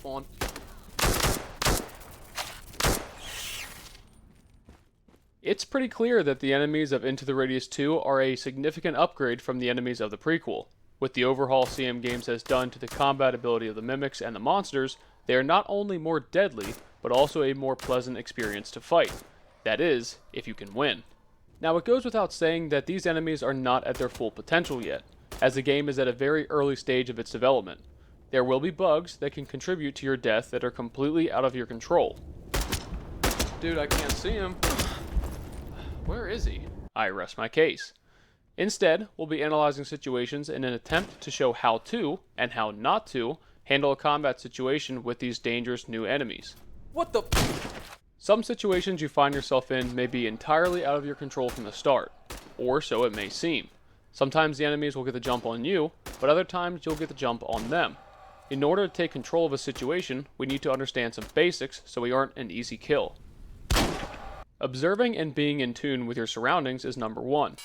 jump on. It's pretty clear that the enemies of Into the Radius 2 are a significant upgrade from the enemies of the prequel. With the overhaul CM Games has done to the combat ability of the mimics and the monsters, they are not only more deadly, but also a more pleasant experience to fight. That is, if you can win. Now it goes without saying that these enemies are not at their full potential yet, as the game is at a very early stage of its development. There will be bugs that can contribute to your death that are completely out of your control. Dude, I can't see him. Where is he? I rest my case. Instead, we'll be analyzing situations in an attempt to show how to, and how not to, handle a combat situation with these dangerous new enemies. What the? Some situations you find yourself in may be entirely out of your control from the start, or so it may seem. Sometimes the enemies will get the jump on you, but other times you'll get the jump on them. In order to take control of a situation, we need to understand some basics so we aren't an easy kill. Observing and being in tune with your surroundings is number one.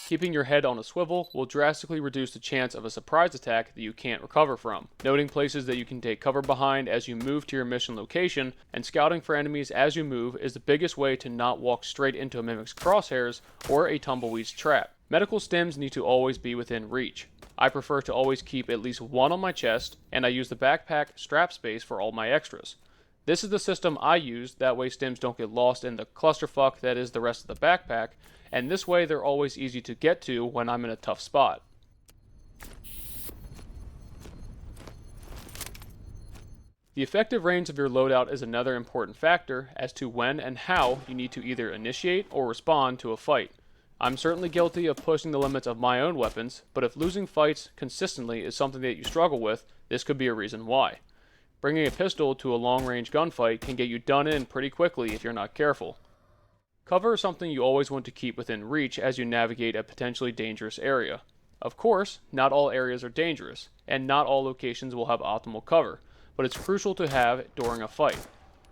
Keeping your head on a swivel will drastically reduce the chance of a surprise attack that you can't recover from. Noting places that you can take cover behind as you move to your mission location, and scouting for enemies as you move is the biggest way to not walk straight into a mimic's crosshairs or a tumbleweed's trap. Medical stims need to always be within reach. I prefer to always keep at least one on my chest, and I use the backpack strap space for all my extras. This is the system I use, that way stims don't get lost in the clusterfuck that is the rest of the backpack, and this way they're always easy to get to when I'm in a tough spot. The effective range of your loadout is another important factor as to when and how you need to either initiate or respond to a fight. I'm certainly guilty of pushing the limits of my own weapons, but if losing fights consistently is something that you struggle with, this could be a reason why. Bringing a pistol to a long-range gunfight can get you done in pretty quickly if you're not careful. Cover is something you always want to keep within reach as you navigate a potentially dangerous area. Of course, not all areas are dangerous, and not all locations will have optimal cover, but it's crucial to have during a fight.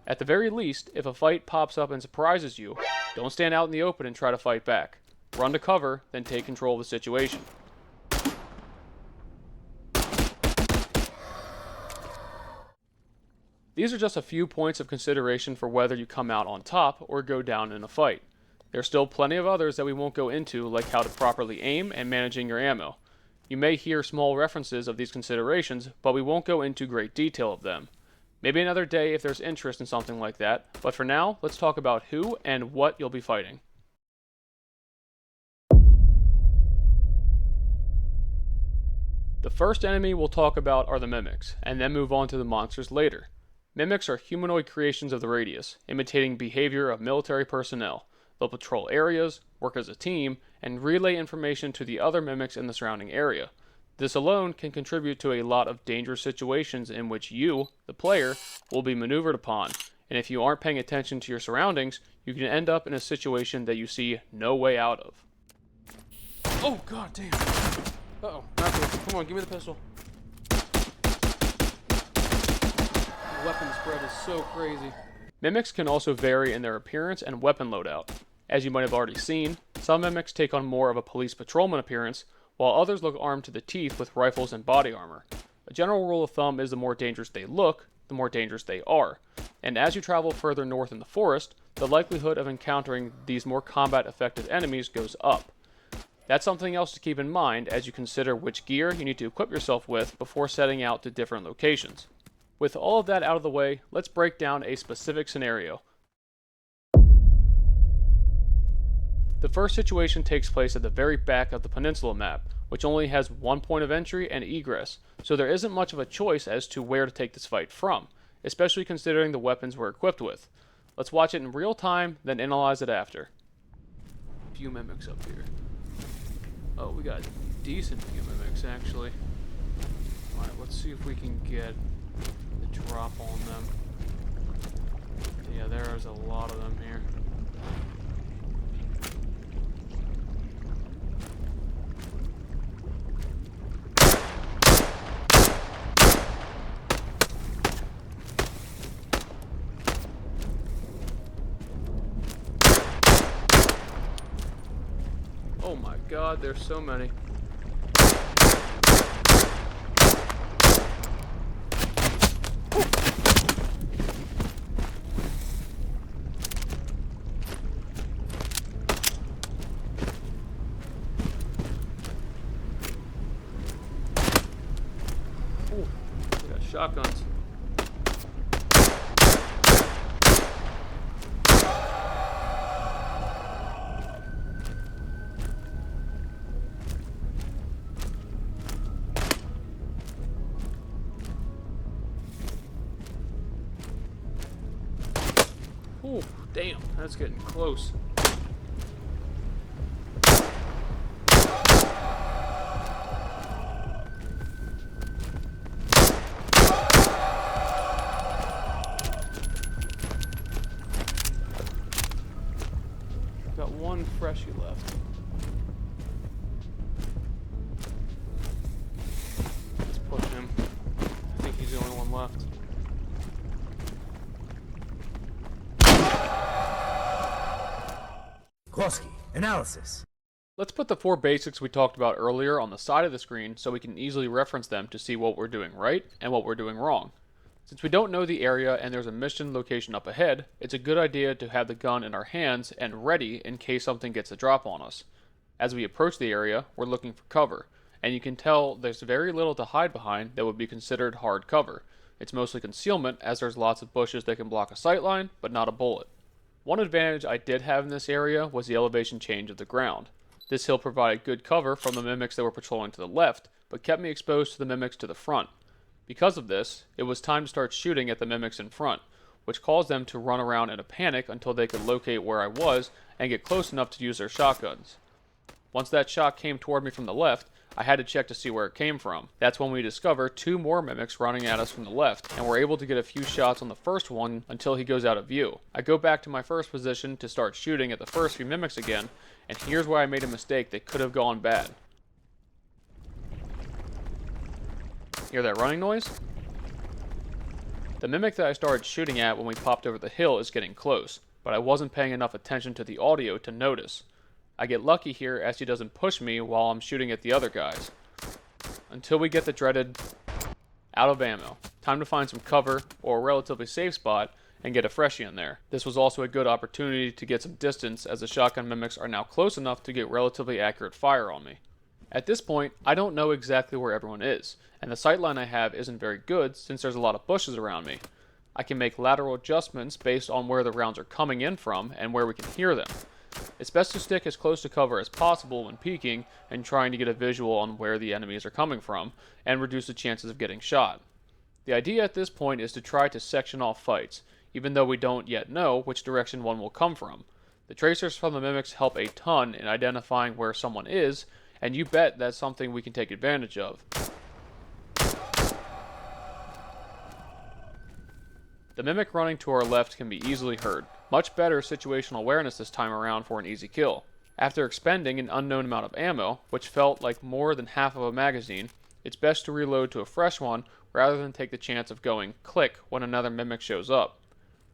At the very least, if a fight pops up and surprises you, don't stand out in the open and try to fight back. Run to cover, then take control of the situation. These are just a few points of consideration for whether you come out on top or go down in a fight. There are still plenty of others that we won't go into, like how to properly aim and managing your ammo. You may hear small references of these considerations, but we won't go into great detail of them. Maybe another day if there's interest in something like that, but for now, let's talk about who and what you'll be fighting. The first enemy we'll talk about are the mimics, and then move on to the monsters later. Mimics are humanoid creations of the Radius, imitating behavior of military personnel. They'll patrol areas, work as a team, and relay information to the other mimics in the surrounding area. This alone can contribute to a lot of dangerous situations in which you, the player, will be maneuvered upon, and if you aren't paying attention to your surroundings, you can end up in a situation that you see no way out of. Oh god damn! Uh-oh, not good. Come on, give me the pistol. The weapon spread is so crazy. Mimics can also vary in their appearance and weapon loadout. As you might have already seen, some mimics take on more of a police patrolman appearance, while others look armed to the teeth with rifles and body armor. A general rule of thumb is the more dangerous they look, the more dangerous they are. And as you travel further north in the forest, the likelihood of encountering these more combat-effective enemies goes up. That's something else to keep in mind as you consider which gear you need to equip yourself with before setting out to different locations. With all of that out of the way, let's break down a specific scenario. The first situation takes place at the very back of the peninsula map, which only has one point of entry and egress, so there isn't much of a choice as to where to take this fight from, especially considering the weapons we're equipped with. Let's watch it in real time, then analyze it after. Few mimics up here. Oh, we got decent few mimics actually. Alright, let's see if we can get the drop on them. Yeah, there's a lot of them here. Oh my god, there's so many. shotguns. Oh, damn, that's getting close. Got one freshie left. Let's push him. I think he's the only one left. Kloski, analysis. Let's put the 4 basics we talked about earlier on the side of the screen so we can easily reference them to see what we're doing right and what we're doing wrong. Since we don't know the area and there's a mission location up ahead, it's a good idea to have the gun in our hands and ready in case something gets a drop on us. As we approach the area, we're looking for cover, and you can tell there's very little to hide behind that would be considered hard cover. It's mostly concealment as there's lots of bushes that can block a sightline, but not a bullet. One advantage I did have in this area was the elevation change of the ground. This hill provided good cover from the mimics that were patrolling to the left, but kept me exposed to the mimics to the front. Because of this, it was time to start shooting at the mimics in front, which caused them to run around in a panic until they could locate where I was and get close enough to use their shotguns. Once that shot came toward me from the left, I had to check to see where it came from. That's when we discover 2 more mimics running at us from the left, and we're able to get a few shots on the first one until he goes out of view. I go back to my first position to start shooting at the first few mimics again, and here's where I made a mistake that could have gone bad. Hear that running noise? The mimic that I started shooting at when we popped over the hill is getting close, but I wasn't paying enough attention to the audio to notice. I get lucky here as he doesn't push me while I'm shooting at the other guys. Until we get the dreaded out of ammo. Time to find some cover or a relatively safe spot and get a freshie in there. This was also a good opportunity to get some distance as the shotgun mimics are now close enough to get relatively accurate fire on me. At this point, I don't know exactly where everyone is, and the sightline I have isn't very good since there's a lot of bushes around me. I can make lateral adjustments based on where the rounds are coming in from and where we can hear them. It's best to stick as close to cover as possible when peeking and trying to get a visual on where the enemies are coming from and reduce the chances of getting shot. The idea at this point is to try to section off fights, even though we don't yet know which direction one will come from. The tracers from the mimics help a ton in identifying where someone is, and you bet that's something we can take advantage of. The mimic running to our left can be easily heard. Much better situational awareness this time around for an easy kill. After expending an unknown amount of ammo, which felt like more than half of a magazine, it's best to reload to a fresh one rather than take the chance of going click when another mimic shows up.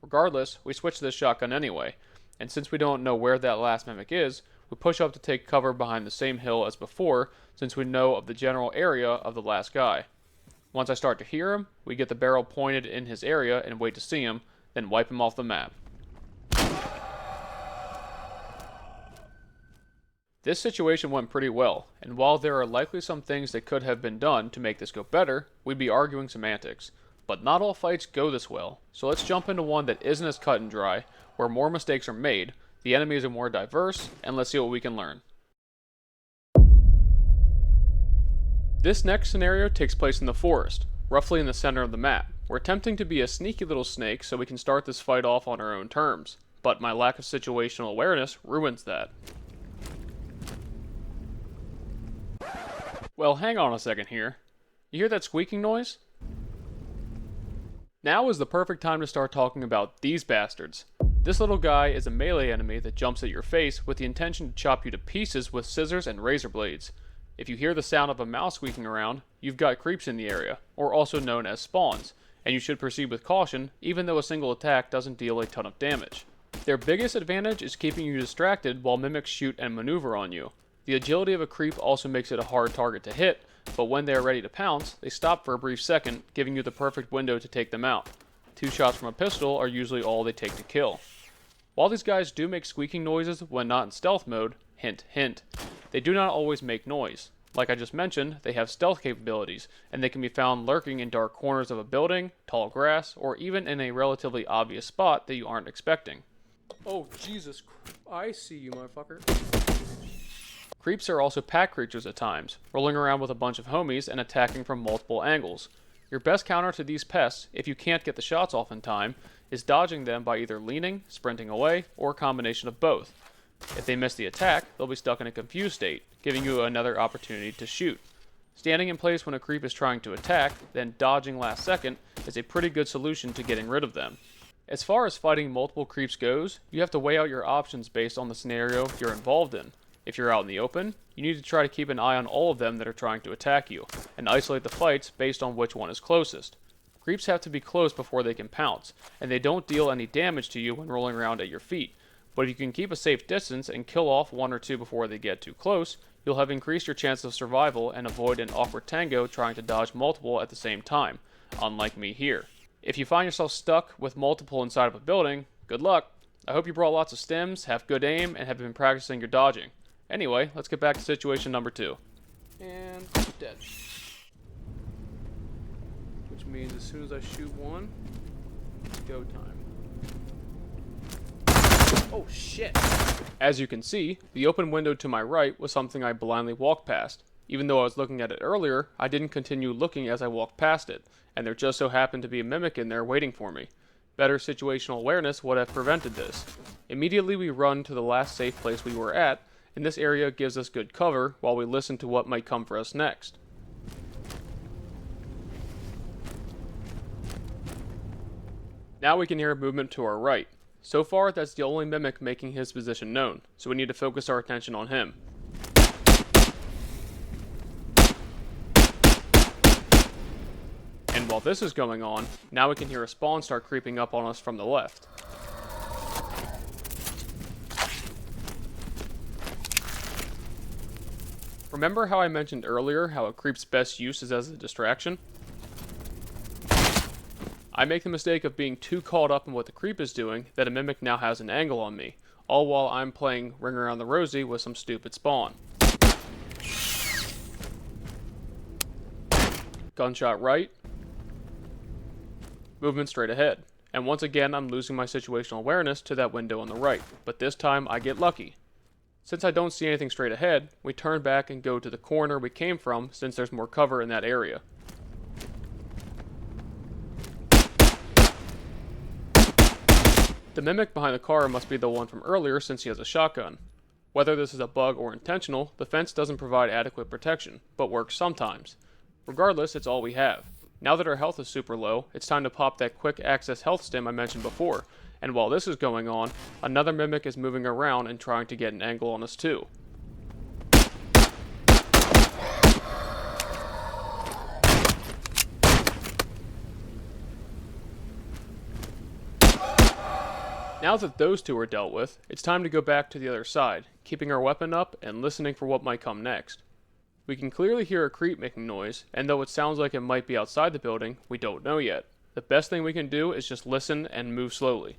Regardless, we switch to this shotgun anyway, and since we don't know where that last mimic is, we push up to take cover behind the same hill as before since we know of the general area of the last guy. Once I start to hear him, we get the barrel pointed in his area and wait to see him, then wipe him off the map. This situation went pretty well, and while there are likely some things that could have been done to make this go better, we'd be arguing semantics. But not all fights go this well, so let's jump into one that isn't as cut and dry, where more mistakes are made, the enemies are more diverse, and let's see what we can learn. This next scenario takes place in the forest, roughly in the center of the map. We're attempting to be a sneaky little snake so we can start this fight off on our own terms, but my lack of situational awareness ruins that. Well, hang on a second here. You hear that squeaking noise? Now is the perfect time to start talking about these bastards. This little guy is a melee enemy that jumps at your face with the intention to chop you to pieces with scissors and razor blades. If you hear the sound of a mouse squeaking around, you've got creeps in the area, or also known as spawns, and you should proceed with caution even though a single attack doesn't deal a ton of damage. Their biggest advantage is keeping you distracted while mimics shoot and maneuver on you. The agility of a creep also makes it a hard target to hit, but when they are ready to pounce, they stop for a brief second, giving you the perfect window to take them out. 2 shots from a pistol are usually all they take to kill. While these guys do make squeaking noises when not in stealth mode, hint hint, they do not always make noise. Like I just mentioned, they have stealth capabilities, and they can be found lurking in dark corners of a building, tall grass, or even in a relatively obvious spot that you aren't expecting. Oh, Jesus. I see you, motherfucker. Creeps are also pack creatures at times, rolling around with a bunch of homies and attacking from multiple angles. Your best counter to these pests, if you can't get the shots off in time, is dodging them by either leaning, sprinting away, or a combination of both. If they miss the attack, they'll be stuck in a confused state, giving you another opportunity to shoot. Standing in place when a creep is trying to attack, then dodging last second, is a pretty good solution to getting rid of them. As far as fighting multiple creeps goes, you have to weigh out your options based on the scenario you're involved in. If you're out in the open, you need to try to keep an eye on all of them that are trying to attack you, and isolate the fights based on which one is closest. Creeps have to be close before they can pounce, and they don't deal any damage to you when rolling around at your feet. But if you can keep a safe distance and kill off one or two before they get too close, you'll have increased your chance of survival and avoid an awkward tango trying to dodge multiple at the same time, unlike me here. If you find yourself stuck with multiple inside of a building, good luck. I hope you brought lots of stims, have good aim, and have been practicing your dodging. Anyway, let's get back to situation number 2. And dead. Which means as soon as I shoot one, go time. Oh shit! As you can see, the open window to my right was something I blindly walked past. Even though I was looking at it earlier, I didn't continue looking as I walked past it, and there just so happened to be a mimic in there waiting for me. Better situational awareness would have prevented this. Immediately we run to the last safe place we were at, and this area gives us good cover while we listen to what might come for us next. Now we can hear movement to our right. So far, that's the only mimic making his position known, so we need to focus our attention on him. And while this is going on, now we can hear a spawn start creeping up on us from the left. Remember how I mentioned earlier how a creep's best use is as a distraction? I make the mistake of being too caught up in what the creep is doing that a mimic now has an angle on me, all while I'm playing Ring Around the Rosie with some stupid spawn. Gunshot right. Movement straight ahead. And once again I'm losing my situational awareness to that window on the right, but this time I get lucky. Since I don't see anything straight ahead, we turn back and go to the corner we came from since there's more cover in that area. The mimic behind the car must be the one from earlier since he has a shotgun. Whether this is a bug or intentional, the fence doesn't provide adequate protection, but works sometimes. Regardless, it's all we have. Now that our health is super low, it's time to pop that quick access health stim I mentioned before, and while this is going on, another mimic is moving around and trying to get an angle on us too. Now that those two are dealt with, it's time to go back to the other side, keeping our weapon up and listening for what might come next. We can clearly hear a creep making noise, and though it sounds like it might be outside the building, we don't know yet. The best thing we can do is just listen and move slowly.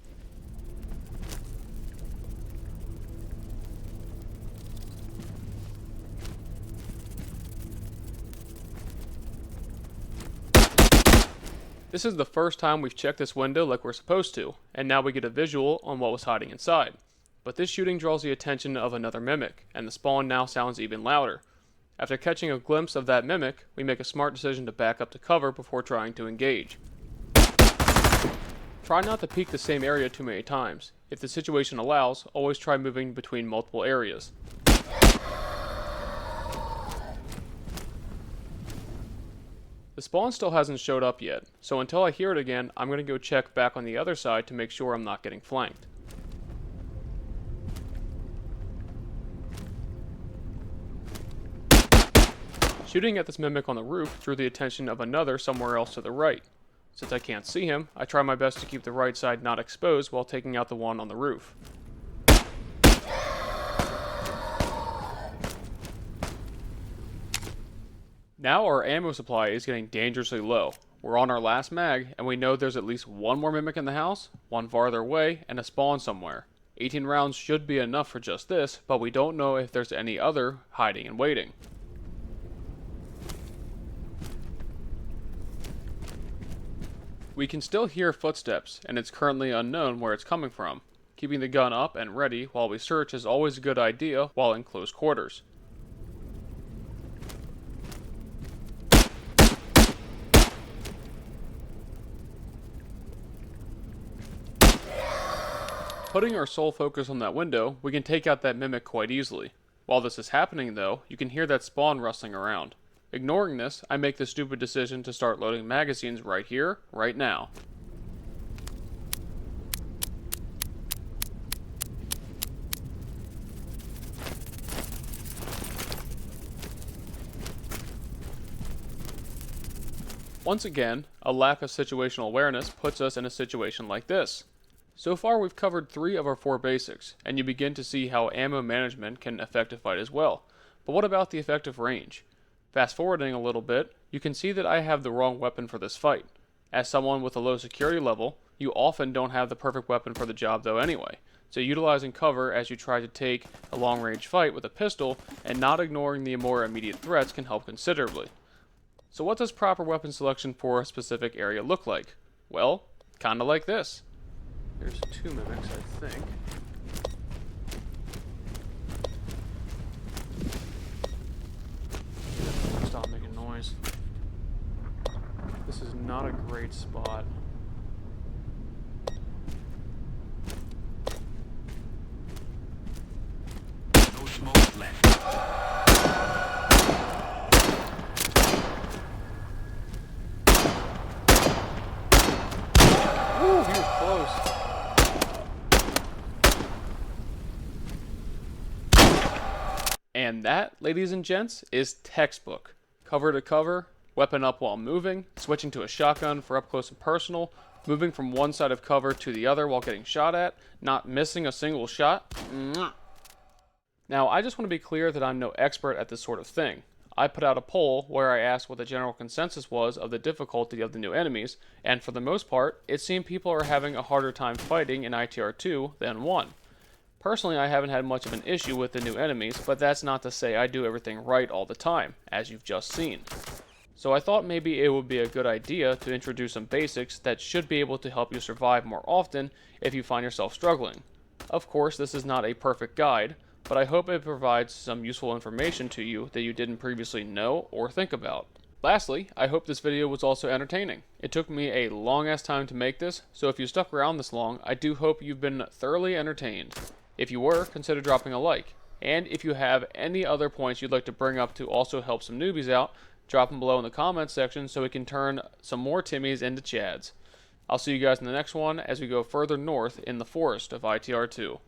This is the first time we've checked this window like we're supposed to, and now we get a visual on what was hiding inside. But this shooting draws the attention of another mimic, and the spawn now sounds even louder. After catching a glimpse of that mimic, we make a smart decision to back up to cover before trying to engage. Try not to peek the same area too many times. If the situation allows, always try moving between multiple areas. The spawn still hasn't showed up yet, so until I hear it again, I'm going to go check back on the other side to make sure I'm not getting flanked. Shooting at this mimic on the roof drew the attention of another somewhere else to the right. Since I can't see him, I try my best to keep the right side not exposed while taking out the one on the roof. Now our ammo supply is getting dangerously low. We're on our last mag, and we know there's at least one more mimic in the house, one farther away, and a spawn somewhere. 18 rounds should be enough for just this, but we don't know if there's any other hiding and waiting. We can still hear footsteps, and it's currently unknown where it's coming from. Keeping the gun up and ready while we search is always a good idea while in close quarters. Putting our sole focus on that window, we can take out that mimic quite easily. While this is happening though, you can hear that spawn rustling around. Ignoring this, I make the stupid decision to start loading magazines right here, right now. Once again, a lack of situational awareness puts us in a situation like this. So far we've covered 3 of our 4 basics, and you begin to see how ammo management can affect a fight as well. But what about the effective range? Fast forwarding a little bit, you can see that I have the wrong weapon for this fight. As someone with a low security level, you often don't have the perfect weapon for the job though anyway, so utilizing cover as you try to take a long range fight with a pistol and not ignoring the more immediate threats can help considerably. So what does proper weapon selection for a specific area look like? Well, kinda like this. There's 2 mimics, I think. Stop making noise. This is not a great spot. No smoke left. Ooh, he was close. And that, ladies and gents, is textbook. Cover to cover, weapon up while moving, switching to a shotgun for up close and personal, moving from one side of cover to the other while getting shot at, not missing a single shot. Mwah. Now, I just want to be clear that I'm no expert at this sort of thing. I put out a poll where I asked what the general consensus was of the difficulty of the new enemies, and for the most part, it seemed people are having a harder time fighting in ITR2 than 1. Personally, I haven't had much of an issue with the new enemies, but that's not to say I do everything right all the time, as you've just seen. So I thought maybe it would be a good idea to introduce some basics that should be able to help you survive more often if you find yourself struggling. Of course, this is not a perfect guide, but I hope it provides some useful information to you that you didn't previously know or think about. Lastly, I hope this video was also entertaining. It took me a long ass time to make this, so if you stuck around this long, I do hope you've been thoroughly entertained. If you were, consider dropping a like. And if you have any other points you'd like to bring up to also help some newbies out, drop them below in the comments section so we can turn some more Timmies into Chads. I'll see you guys in the next one as we go further north in the forest of ITR2.